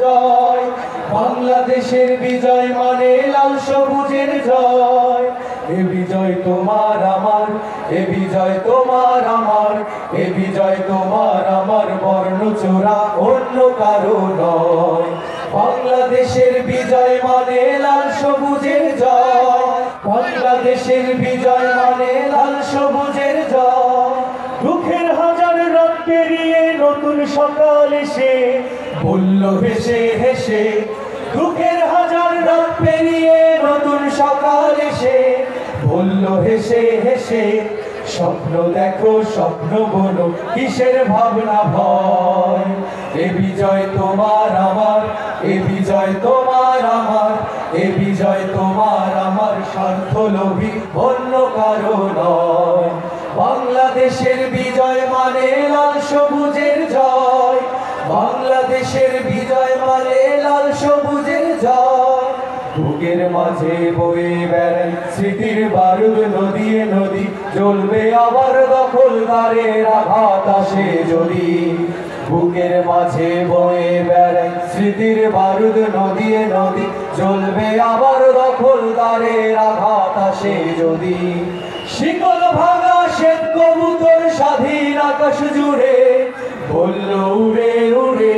জয়। বাংলাদেশের বিজয় মানে লাল সবুজের জয়। এ বিজয় তোমার আমার, এ বিজয় তোমার আমার, এ বিজয় তোমার আমার, বর্ণচোরা অন্য কারো নয়। বাংলাদেশের বিজয় মানে লাল সবুজের জয়। বাংলাদেশের বিজয় মানে লাল সবুজের জয়। দুঃখের হাজার রাত পেরিয়ে নতুন সকাল এসে বলল হেসে হেসে, দুঃখের হাজার রাত পেরিয়ে নতুন সকাল এসে বলল হেসে হেসে, স্বপ্ন দেখো স্বপ্ন বলো কিসের ভাবনা ভয়। এ বিজয় তোমার আমার, এ বিজয় তোমার আমার, এ বিজয় তোমার আমার, স্বার্থলোভী অন্য কারো নয়। বাংলাদেশের বিজয় মানে লাল সবুজের জয়। বাংলাদেশের বিজয় মানে লাল সবুজের জয়। বুকের মাঝে বয়ে বেড়াই স্মৃতির বারুদ নদীয়ে নদী, জ্বলবে আবার দখলদারের আঘাত আসে যদি। বুকের মাঝে বয়ে বেড়াই স্মৃতির বারুদ নদীয়ে নদী, জ্বলবে আবার দখলদারের আঘাত আসে যদি। শিকল ভাঙা শ্বেত কবুতর স্বাধীন আকাশ জুড়ে বলল উড়ে উড়ে,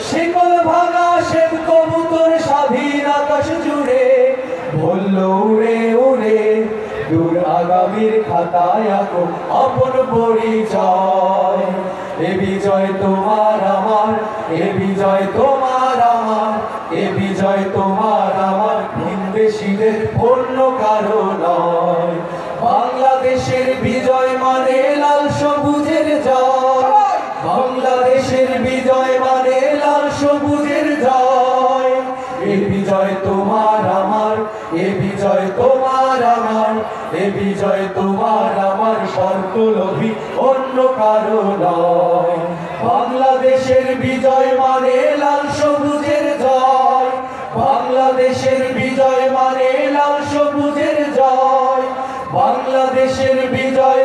শিকল ভাঙা শ্বেত কবুতর স্বাধীন আকাশ জুড়ে বলল উড়ে উড়ে। দূর আগামীর খাতায় আঁকো আপন পরিচয়। এ বিজয় তোমার আমার, এ বিজয় তোমার আমার, এ বিজয় তোমার আমার, ভিনদেশীদের অন্য কারো নয়। বাংলাদেশের বিজয় মানে লাল সবুজের জয়। বাংলাদেশের বিজয় মানে লাল সবুজের জয়। এ বিজয় তোমার আমার, এ বিজয় তোমার আমার, এ বিজয় তোমার আমার, স্বার্থলোভী অন্য কারো নয়। বাংলাদেশের বিজয় মানে লাল সবুজের জয়। বাংলাদেশের বিজয় মানে লাল সবুজের জয়। বাংলাদেশের বিজয়